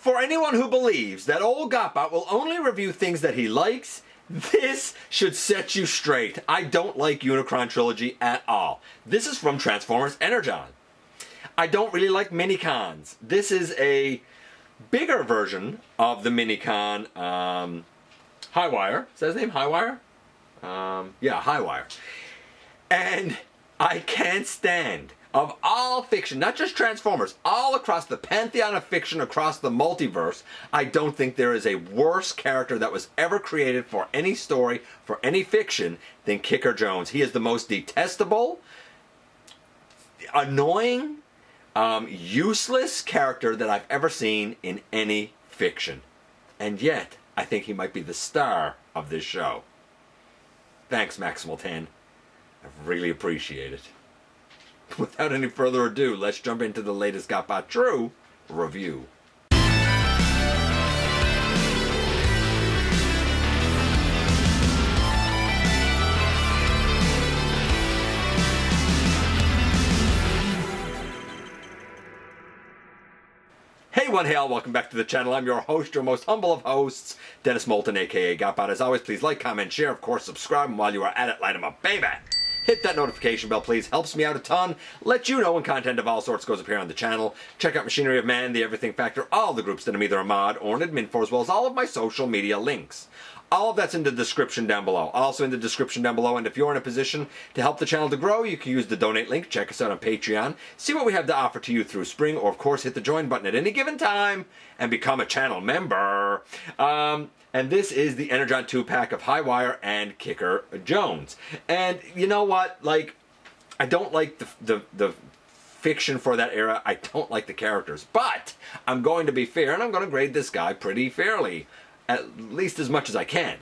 For anyone who believes that old GotBot will only review things that he likes, this should set you straight. I don't like Unicron Trilogy at all. This is from Transformers Energon. I don't really like minicons. This is a bigger version of the minicon Highwire. Is that his name? Highwire? Yeah, Highwire. And I can't stand, of all fiction, not just Transformers, all across the pantheon of fiction, across the multiverse, I don't think there is a worse character that was ever created for any story, for any fiction, than Kicker Jones. He is the most detestable, annoying, useless character that I've ever seen in any fiction. And yet, I think he might be the star of this show. Thanks, Maximal 10. I really appreciate it. Without any further ado, let's jump into the latest GotBot True review. Hey one hail, welcome back to the channel. I'm your host, your most humble of hosts, Dennis Moulton, aka GotBot. As always, please like, comment, share, of course, subscribe, and while you are at it, light 'em up, baby! Hit that notification bell, please. Helps me out a ton. Let you know when content of all sorts goes up here on the channel. Check out Machinery of Man, The Everything Factor, all the groups that I'm either a mod or an admin for, as well as all of my social media links. All of that's in the description down below. Also in the description down below, and if you're in a position to help the channel to grow, you can use the donate link. Check us out on Patreon. See what we have to offer to you through Spring, or of course hit the join button at any given time and become a channel member. And this is the Energon 2-pack of Highwire and Kicker Jones. And you know what? Like, I don't like the fiction for that era. I don't like the characters. But I'm going to be fair, and I'm going to grade this guy pretty fairly. At least as much as I can.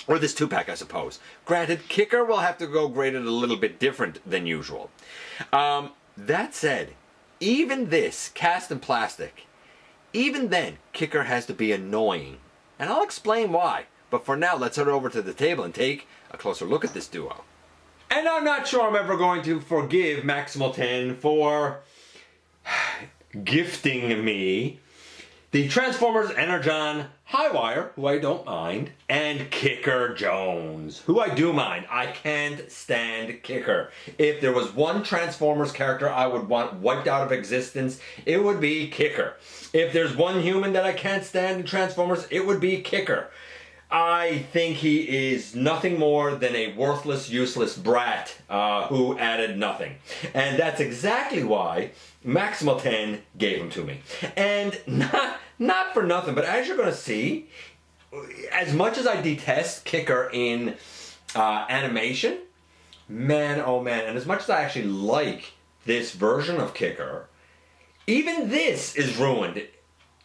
Or this 2-pack, I suppose. Granted, Kicker will have to go graded a little bit different than usual. That said, even this, cast in plastic, even then, Kicker has to be annoying. And I'll explain why. But for now, let's head over to the table and take a closer look at this duo. And I'm not sure I'm ever going to forgive Maximal 10 for gifting me the Transformers Energon Highwire, who I don't mind, and Kicker Jones, who I do mind. I can't stand Kicker. If there was one Transformers character I would want wiped out of existence, it would be Kicker. If there's one human that I can't stand in Transformers, it would be Kicker. I think he is nothing more than a worthless, useless brat who added nothing. And that's exactly why Maximal 10 gave him to me. And not for nothing, but as you're going to see, as much as I detest Kicker in animation, man, oh man, and as much as I actually like this version of Kicker, even this is ruined.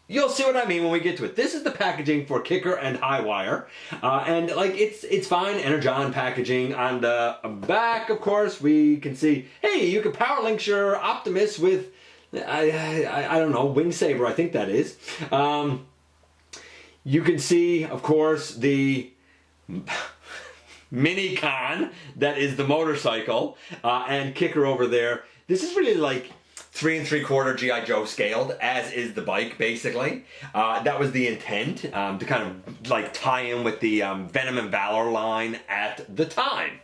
You'll see what I mean when we get to it. This is the packaging for Kicker and Highwire. And like it's fine, Energon packaging. On the back, of course, we can see, hey, you can power link your Optimus with, I don't know, Wing Saber, I think that is. You can see, of course, the minicon that is the motorcycle, and Kicker over there. This is really like 3 3/4 G.I. Joe scaled, as is the bike, basically. That was the intent, to kind of like tie in with the Venom and Valor line at the time.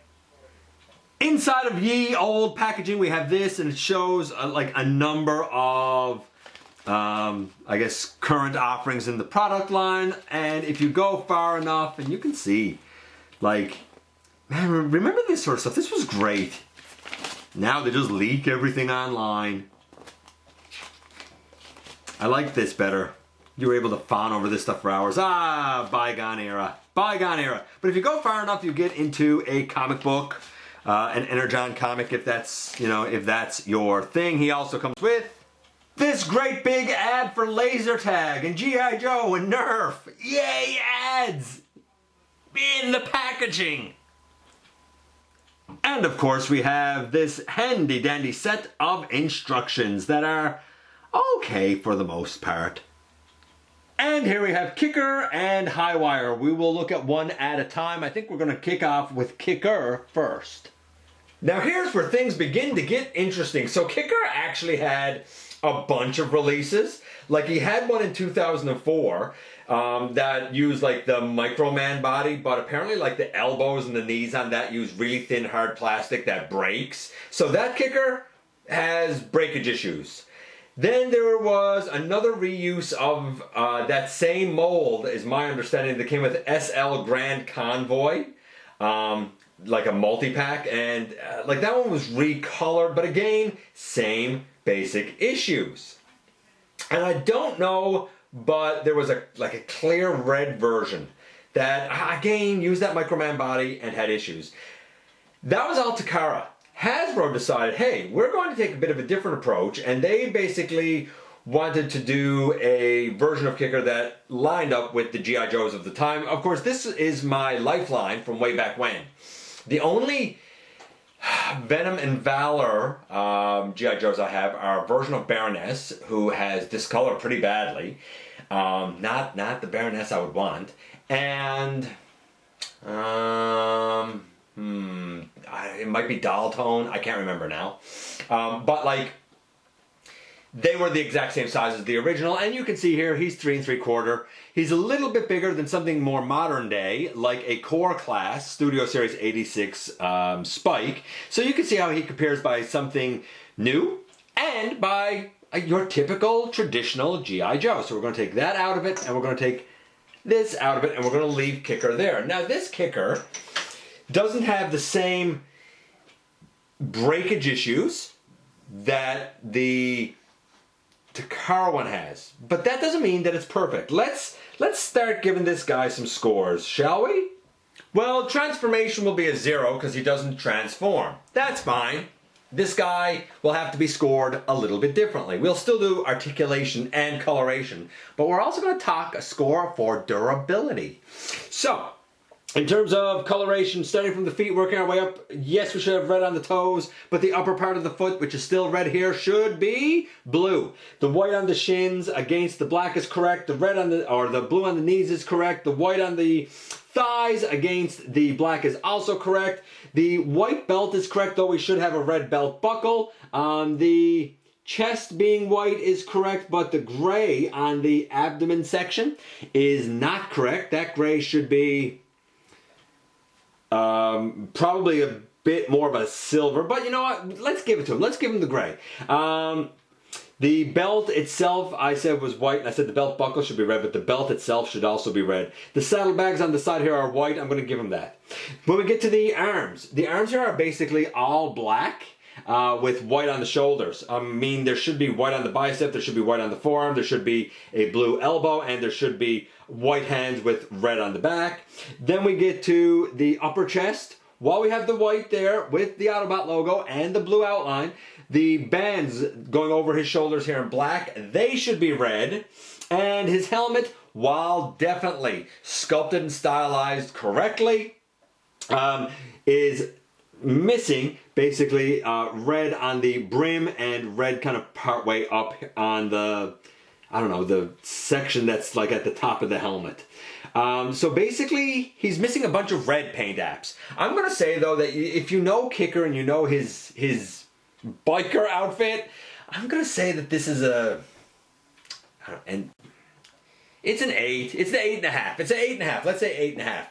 Inside of ye old packaging, we have this, and it shows like a number of, I guess, current offerings in the product line. And if you go far enough, and you can see, like, man, remember this sort of stuff? This was great. Now they just leak everything online. I like this better. You were able to fawn over this stuff for hours. Ah, bygone era. Bygone era. But if you go far enough, you get into a comic book, an Energon comic, if that's, you know, if that's your thing. He also comes with this great big ad for Laser Tag and G.I. Joe and Nerf. Yay, ads! In the packaging. And of course we have this handy dandy set of instructions that are okay for the most part. And here we have Kicker and Highwire. We will look at one at a time. I think we're going to kick off with Kicker first. Now here's where things begin to get interesting. So Kicker actually had a bunch of releases. Like he had one in 2004 that used like the Microman body, but apparently like the elbows and the knees on that use really thin hard plastic that breaks. So that kicker has breakage issues. Then there was another reuse of that same mold, is my understanding, that came with SL Grand Convoy, like a multi-pack, and like that one was recolored, but again, same basic issues. And I don't know, but there was a clear red version that again used that Microman body and had issues. That was all Takara. Hasbro decided, hey, we're going to take a bit of a different approach, and they basically wanted to do a version of Kicker that lined up with the G.I. Joes of the time. Of course, this is my lifeline from way back when. The only Venom and Valor G.I. Joes I have are a version of Baroness, who has discolored pretty badly. Not the Baroness I would want. And it might be Doll Tone, I can't remember now. But like, they were the exact same size as the original, and you can see here he's 3 3/4. He's a little bit bigger than something more modern day, like a Core Class Studio Series 86 Spike. So you can see how he compares by something new and by your typical traditional G.I. Joe. So we're going to take that out of it, and we're going to take this out of it, and we're going to leave Kicker there. Now this Kicker doesn't have the same breakage issues that the Takara one has, but that doesn't mean that it's perfect. Let's start giving this guy some scores, shall we? Well, transformation will be a 0 because he doesn't transform. That's fine. This guy will have to be scored a little bit differently. We'll still do articulation and coloration, but we're also going to talk a score for durability. So, in terms of coloration, starting from the feet, working our way up, yes, we should have red on the toes, but the upper part of the foot, which is still red here, should be blue. The white on the shins against the black is correct. The red on the blue on the knees is correct. The white on the thighs against the black is also correct. The white belt is correct, though we should have a red belt buckle. The chest being white is correct, but the gray on the abdomen section is not correct. That gray should be probably a bit more of a silver, but you know what? Let's give it to him. Let's give him the gray. The belt itself, I said, was white, and I said the belt buckle should be red, but the belt itself should also be red. The saddlebags on the side here are white. I'm going to give him that. When we get to the arms here are basically all black with white on the shoulders. I mean, there should be white on the bicep, there should be white on the forearm, there should be a blue elbow, and there should be white hands with red on the back. Then we get to the upper chest. While we have the white there with the Autobot logo and the blue outline, the bands going over his shoulders here in black, they should be red. And his helmet, while definitely sculpted and stylized correctly, is missing basically red on the brim and red kind of partway up on the, I don't know, the section that's like at the top of the helmet. So basically, he's missing a bunch of red paint apps. I'm going to say, though, that if you know Kicker and you know his biker outfit, I'm going to say that this is and it's an 8. It's an 8.5. It's an 8.5. Let's say 8.5.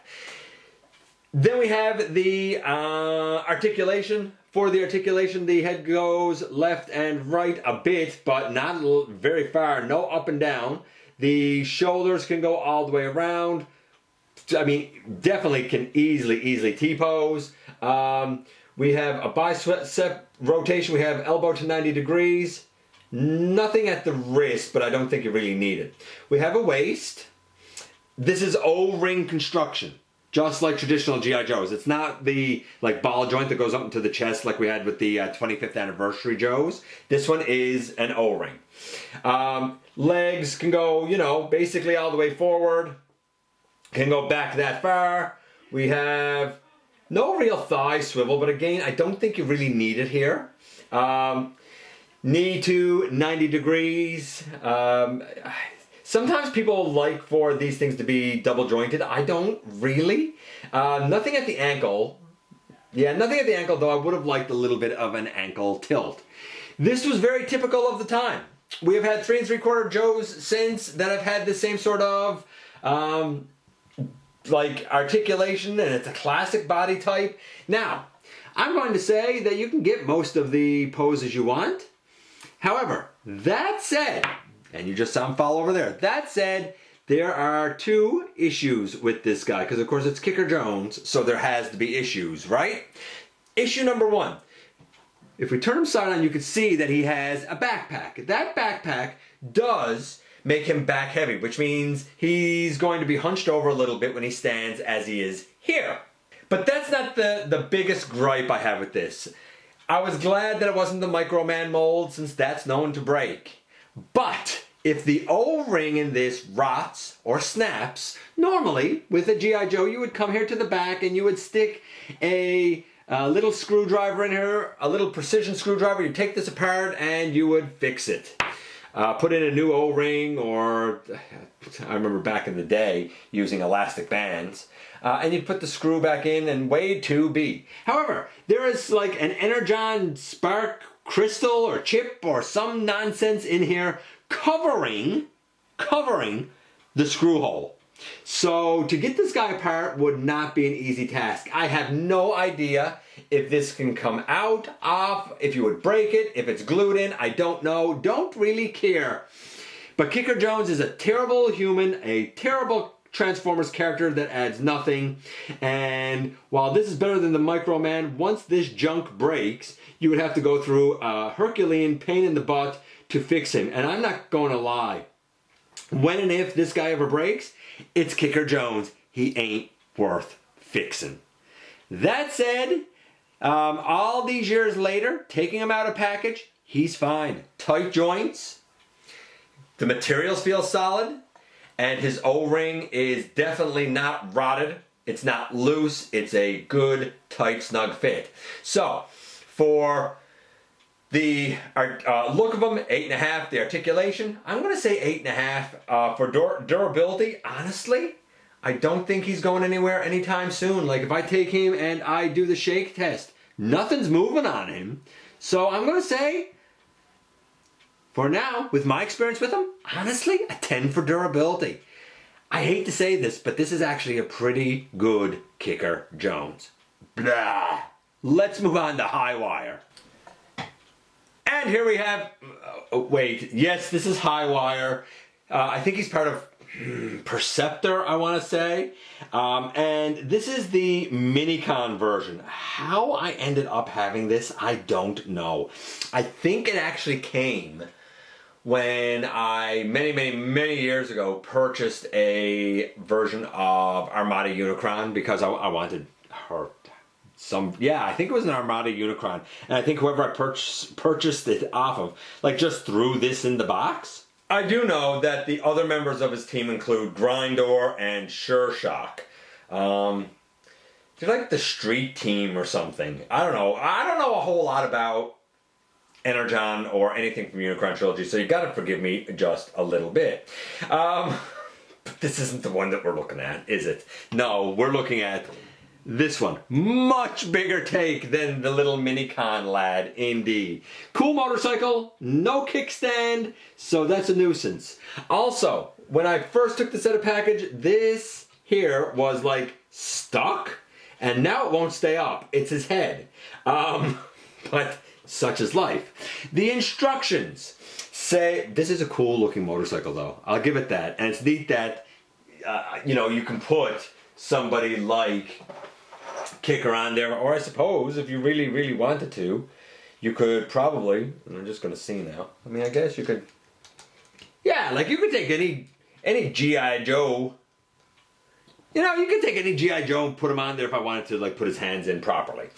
Then we have the articulation. For the articulation, the head goes left and right a bit, but not very far. No up and down. The shoulders can go all the way around. I mean, definitely can easily T-pose. We have a bicep rotation. We have elbow to 90 degrees. Nothing at the wrist, but I don't think you really need it. We have a waist. This is O-ring construction, just like traditional G.I. Joes. It's not the like ball joint that goes up into the chest like we had with the 25th anniversary Joes. This one is an O-ring. Legs can go, you know, basically all the way forward. Can go back that far. We have no real thigh swivel, but again, I don't think you really need it here. Knee to 90 degrees. Sometimes people like for these things to be double jointed. I don't really. Nothing at the ankle. Yeah, nothing at the ankle, though I would have liked a little bit of an ankle tilt. This was very typical of the time. we have had 3 3/4 Joes since that have had the same sort of like articulation, and it's a classic body type. Now, I'm going to say that you can get most of the poses you want. However, that said, and you just saw him fall over there, that said, there are 2 issues with this guy, because of course it's Kicker Jones, so there has to be issues, right? Issue number 1. If we turn him side on, you can see that he has a backpack. That backpack does make him back heavy, which means he's going to be hunched over a little bit when he stands as he is here. But that's not the biggest gripe I have with this. I was glad that it wasn't the Microman mold, since that's known to break. But if the O-ring in this rots or snaps, normally with a G.I. Joe you would come here to the back and you would stick a little screwdriver in here, a little precision screwdriver. You take this apart and you would fix it. Put in a new O-ring, or I remember back in the day using elastic bands. And you'd put the screw back in and way to be. However, there is like an Energon spark crystal or chip or some nonsense in here covering the screw hole. So to get this guy apart would not be an easy task. I have no idea if this can come out, off, if you would break it, if it's glued in, I don't know, don't really care. But Kicker Jones is a terrible human, a terrible Transformers character that adds nothing. And while this is better than the Microman, once this junk breaks, you would have to go through a Herculean pain in the butt to fix him. And I'm not going to lie. When and if this guy ever breaks, it's Kicker Jones. He ain't worth fixing. That said, all these years later, taking him out of package, he's fine. Tight joints. The materials feel solid. And his O-ring is definitely not rotted. It's not loose. It's a good, tight, snug fit. So, for the look of him, 8.5. The articulation, I'm going to say 8.5. For durability, honestly, I don't think he's going anywhere anytime soon. Like if I take him and I do the shake test, nothing's moving on him. So I'm going to say, for now, with my experience with him, honestly, a 10 for durability. I hate to say this, but this is actually a pretty good Kicker Jones. Blah. Let's move on to Highwire. And here we have, wait, yes, this is Highwire. I think he's part of Perceptor, I want to say. And this is the minicon version. How I ended up having this, I don't know. I think it actually came when I, many years ago, purchased a version of Armada Unicron because I wanted her. I think it was an Armada Unicron. And I think whoever I purchased it off of, like, just threw this in the box. I do know that the other members of his team include Grindor and Sure Shock. They're like the street team or something. I don't know. I don't know a whole lot about Energon or anything from Unicron Trilogy, so you gotta forgive me just a little bit. But this isn't the one that we're looking at, is it? No, we're looking at this one. Much bigger take than the little minicon lad, indeed. Cool motorcycle, no kickstand, so that's a nuisance. Also, when I first took this out of package, this here was like stuck, and now it won't stay up. It's his head. But such is life. The instructions say, this is a cool looking motorcycle though. I'll give it that. And it's neat that, you can put somebody like Kicker on there, or I suppose if you really, really wanted to, you could probably, I'm just going to see now. I mean, I guess you could, yeah, like you could take any G.I. Joe. You know, you could take any G.I. Joe and put him on there if I wanted to, like, put his hands in properly.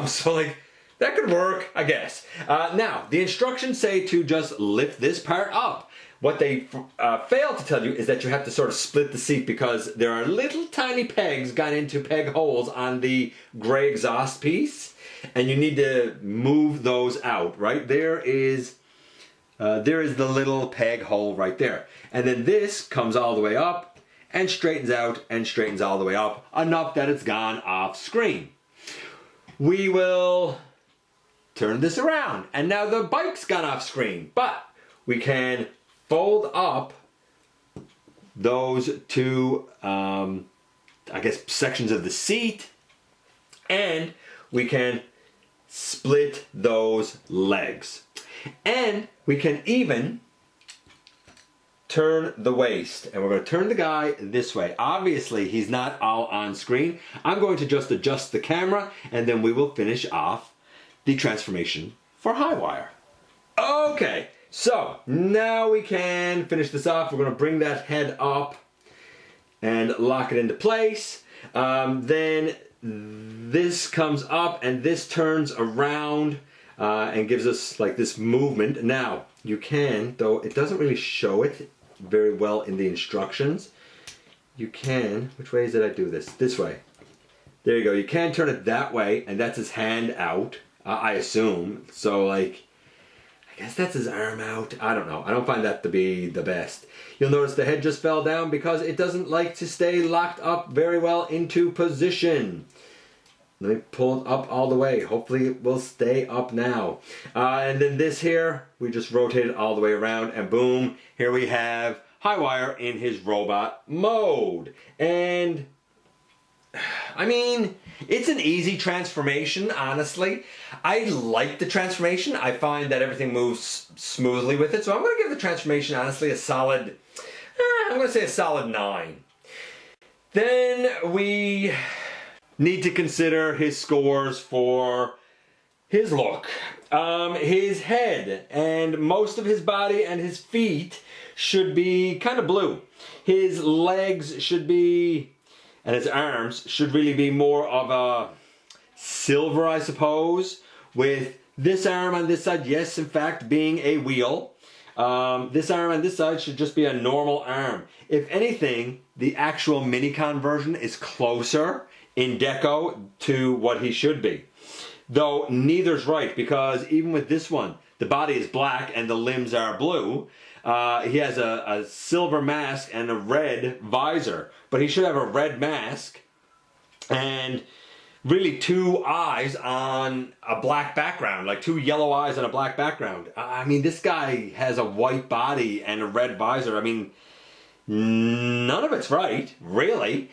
So, like, that could work, I guess. Now, the instructions say to just lift this part up. What they fail to tell you is that you have to sort of split the seat because there are little tiny pegs got into peg holes on the gray exhaust piece, and you need to move those out, right? There is the little peg hole right there. And then this comes all the way up and straightens out and straightens all the way up, enough that it's gone off screen. We will turn this around, and now the bike's gone off screen, but we can fold up those two, I guess, sections of the seat, and we can split those legs. And we can even turn the waist, and we're going to turn the guy this way. Obviously, he's not all on screen. I'm going to just adjust the camera, and then we will finish off the transformation for Highwire. Okay, so now we can finish this off. We're going to bring that head up and lock it into place. Then this comes up, and this turns around and gives us like this movement. Now, you can, though it doesn't really show it very well in the instructions, you can, which way did I do this? This way. There you go. You can turn it that way, and that's his hand out, I assume. So, like, I guess that's his arm out. I don't know. I don't find that to be the best. You'll notice the head just fell down because it doesn't like to stay locked up very well into position. Let me pull it up all the way. Hopefully it will stay up now. And then this here, we just rotate it all the way around, and boom, here we have Highwire in his robot mode. And I mean, it's an easy transformation, honestly. I like the transformation. I find that everything moves smoothly with it. So I'm going to give the transformation, honestly, a solid, I'm going to say a solid 9. Then we need to consider his scores for his look. His head and most of his body and his feet should be kind of blue. His legs should be, and his arms should really be more of a silver, I suppose, with this arm on this side, yes, in fact, being a wheel. This arm on this side should just be a normal arm. If anything, the actual minicon version is closer in deco to what he should be. Though neither's right, because even with this one, the body is black and the limbs are blue. He has a silver mask and a red visor, but he should have a red mask and really 2 eyes on a black background, like 2 yellow eyes on a black background. I mean, this guy has a white body and a red visor. I mean, none of it's right, really.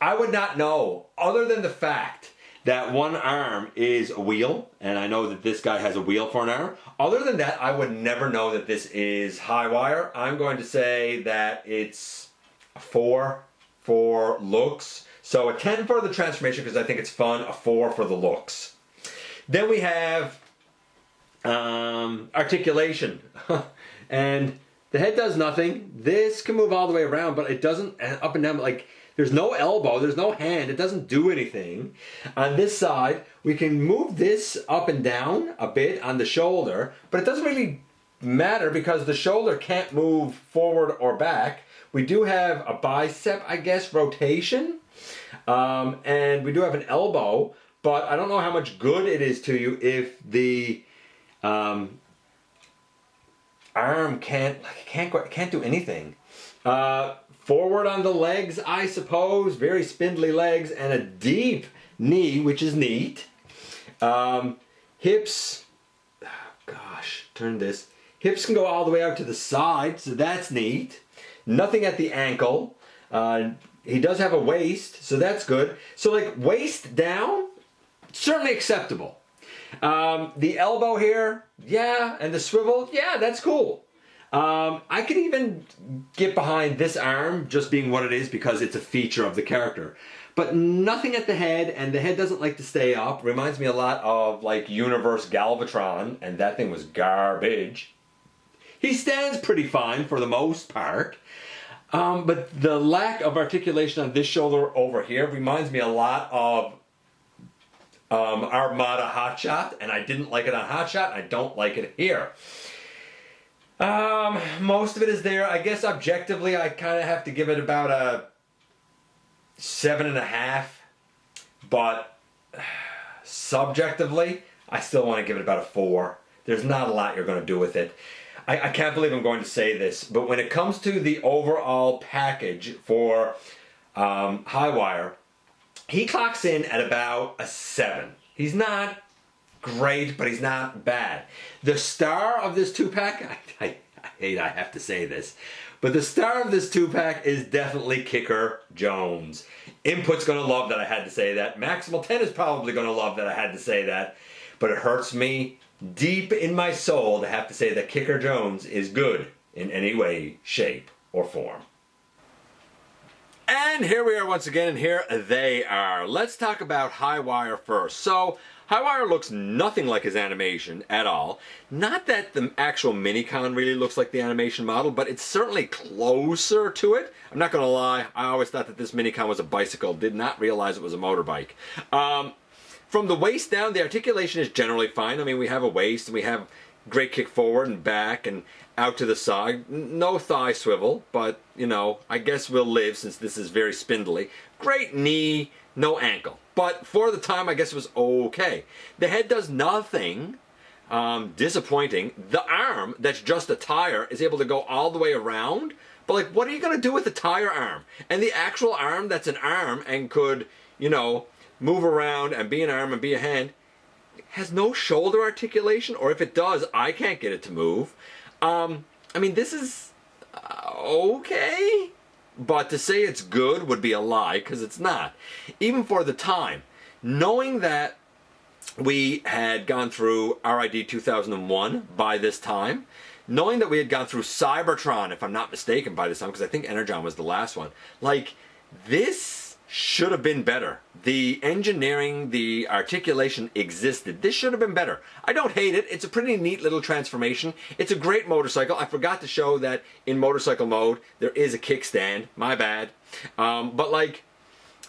I would not know, other than the fact that one arm is a wheel, and I know that this guy has a wheel for an arm. Other than that, I would never know that this is Highwire. I'm going to say that it's a 4 for looks. So a 10 for the transformation because I think it's fun, a 4 for the looks. Then we have articulation. And the head does nothing. This can move all the way around, but it doesn't, up and down, like, there's no elbow, there's no hand, it doesn't do anything. On this side, we can move this up and down a bit on the shoulder, but it doesn't really matter because the shoulder can't move forward or back. We do have a bicep, I guess, rotation, and we do have an elbow, but I don't know how much good it is to you if the arm can't do anything. Forward on the legs, I suppose, very spindly legs, and a deep knee, which is neat. Hips, oh gosh, turn this. Hips can go all the way out to the side, so that's neat. Nothing at the ankle. He does have a waist, so that's good. So like waist down, certainly acceptable. The elbow here, yeah, and the swivel, yeah, that's cool. I could even get behind this arm just being what it is because it's a feature of the character. But nothing at the head, and the head doesn't like to stay up. Reminds me a lot of like Universe Galvatron, and that thing was garbage. He stands pretty fine for the most part. But the lack of articulation on this shoulder over here reminds me a lot of Armada Hotshot, and I didn't like it on Hotshot, I don't like it here. Most of it is there. I guess objectively I kind of have to give it about a 7.5, but subjectively I still want to give it about a 4. There's not a lot you're going to do with it. I can't believe I'm going to say this, but when it comes to the overall package for Highwire, he clocks in at about a 7. He's not great, but he's not bad. The star of this 2-pack, I hate I have to say this, but the star of this 2-pack is definitely Kicker Jones. Input's going to love that I had to say that. Maximal 10 is probably going to love that I had to say that. But it hurts me deep in my soul to have to say that Kicker Jones is good in any way, shape, or form. And here we are once again, and here they are. Let's talk about Highwire first. So, Highwire looks nothing like his animation at all. Not that the actual minicon really looks like the animation model, but it's certainly closer to it. I'm not going to lie, I always thought that this minicon was a bicycle, did not realize it was a motorbike. From the waist down, the articulation is generally fine. I mean, we have a waist, and we have great kick forward and back and out to the side. No thigh swivel, but, you know, I guess we'll live since this is very spindly. Great knee, no ankle. But for the time, I guess it was okay. The head does nothing disappointing. The arm, that's just a tire, is able to go all the way around. But, like, what are you going to do with the tire arm? And the actual arm that's an arm and could, you know, move around and be an arm and be a hand, has no shoulder articulation, or if it does, I can't get it to move. I mean, this is okay, but to say it's good would be a lie, because it's not. Even for the time, knowing that we had gone through RID 2001 by this time, knowing that we had gone through Cybertron, if I'm not mistaken, by this time, because I think Energon was the last one, like, this should have been better. The engineering, the articulation existed. This should have been better. I don't hate it. It's a pretty neat little transformation. It's a great motorcycle. I forgot to show that in motorcycle mode there is a kickstand. My bad. But like,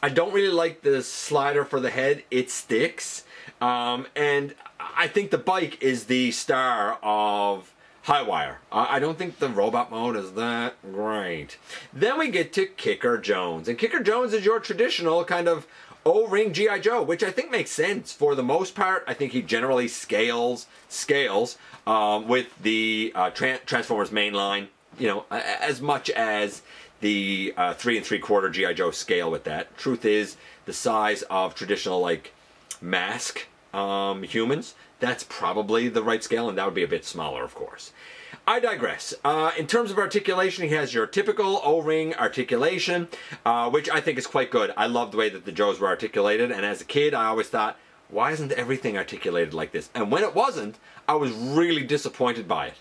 I don't really like the slider for the head. It sticks. And I think the bike is the star of Highwire. I don't think the robot mode is that great. Then we get to Kicker Jones. And Kicker Jones is your traditional kind of O-ring G.I. Joe, which I think makes sense. For the most part, I think he generally scales with the Transformers mainline, you know, as much as the 3 3/4 G.I. Joe scale with that. Truth is, the size of traditional, like, mask humans, that's probably the right scale, and that would be a bit smaller, of course. I digress. In terms of articulation, he has your typical O-ring articulation, which I think is quite good. I love the way that the Joes were articulated, and as a kid, I always thought, why isn't everything articulated like this? And when it wasn't, I was really disappointed by it.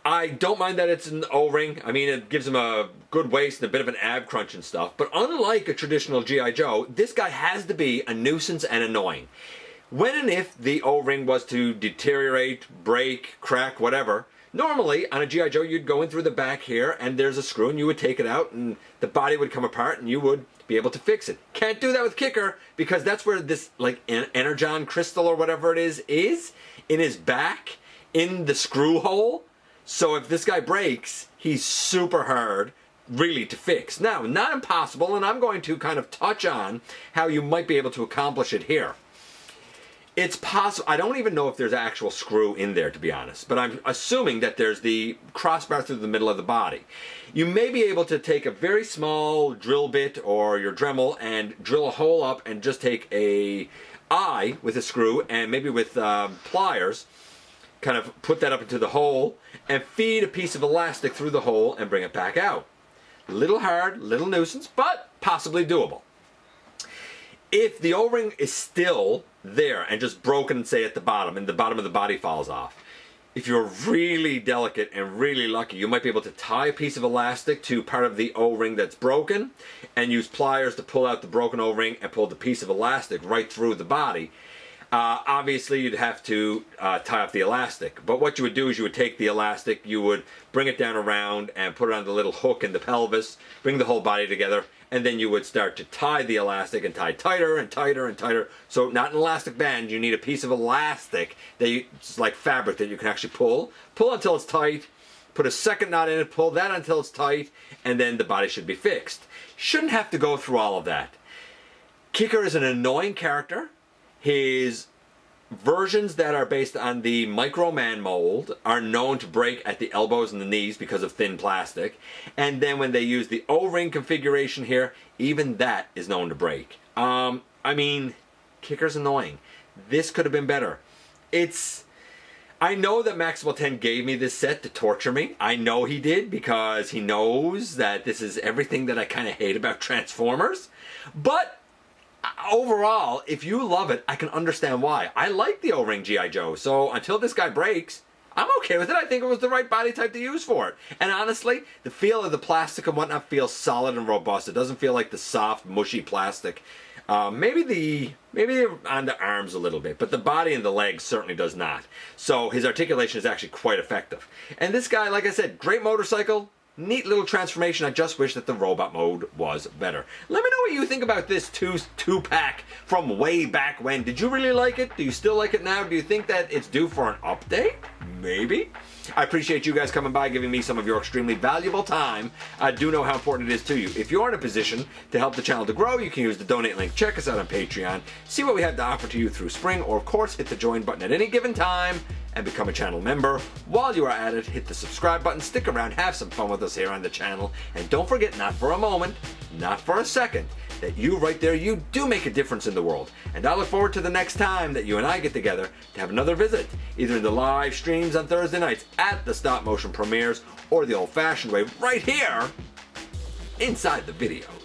I don't mind that it's an O-ring. I mean, it gives him a good waist and a bit of an ab crunch and stuff. But unlike a traditional G.I. Joe, this guy has to be a nuisance and annoying. When and if the O-ring was to deteriorate, break, crack, whatever, normally on a G.I. Joe you'd go in through the back here and there's a screw and you would take it out and the body would come apart and you would be able to fix it. Can't do that with Kicker because that's where this, like, Energon crystal or whatever it is in his back, in the screw hole. So if this guy breaks, he's super hard, really, to fix. Now, not impossible, and I'm going to kind of touch on how you might be able to accomplish it here. It's possible, I don't even know if there's an actual screw in there, to be honest, but I'm assuming that there's the crossbar through the middle of the body. You may be able to take a very small drill bit or your Dremel and drill a hole up and just take a eye with a screw and maybe with pliers, kind of put that up into the hole and feed a piece of elastic through the hole and bring it back out. Little hard, little nuisance, but possibly doable. If the O-ring is still there and just broken, say, at the bottom, and the bottom of the body falls off, if you're really delicate and really lucky, you might be able to tie a piece of elastic to part of the O-ring that's broken and use pliers to pull out the broken O-ring and pull the piece of elastic right through the body. Obviously, you'd have to tie off the elastic. But what you would do is you would take the elastic, you would bring it down around and put it on the little hook in the pelvis, bring the whole body together, and then you would start to tie the elastic and tie tighter and tighter and tighter. So not an elastic band, you need a piece of elastic that it's like fabric that you can actually pull. Pull until it's tight, put a second knot in it, pull that until it's tight, and then the body should be fixed. Shouldn't have to go through all of that. Kicker is an annoying character. His versions that are based on the Micro Man mold are known to break at the elbows and the knees because of thin plastic. And then when they use the O-ring configuration here, even that is known to break. I mean, Kicker's annoying. This could have been better. I know that Maximal 10 gave me this set to torture me. I know he did, because he knows that this is everything that I kind of hate about Transformers. But overall, if you love it, I can understand why. I like the O-Ring G.I. Joe, so until this guy breaks, I'm okay with it. I think it was the right body type to use for it. And honestly, the feel of the plastic and whatnot feels solid and robust. It doesn't feel like the soft, mushy plastic. Maybe on the arms a little bit, but the body and the legs certainly does not. So his articulation is actually quite effective. And this guy, like I said, great motorcycle, neat little transformation. I just wish that the robot mode was better. Let me know what you think about this two-pack from way back when. Did you really like it? Do you still like it now? Do you think that it's due for an update? Maybe. I appreciate you guys coming by, giving me some of your extremely valuable time. I do know how important it is to you. If you're in a position to help the channel to grow, you can use the donate link. Check us out on Patreon. See what we have to offer to you through spring, or of course, hit the join button at any given time and become a channel member. While you are at it, hit the subscribe button, stick around, have some fun with us here on the channel, and don't forget, not for a moment, not for a second, that you right there, you do make a difference in the world. And I look forward to the next time that you and I get together to have another visit, either in the live streams on Thursday nights at the stop motion premieres, or the old-fashioned way right here inside the videos.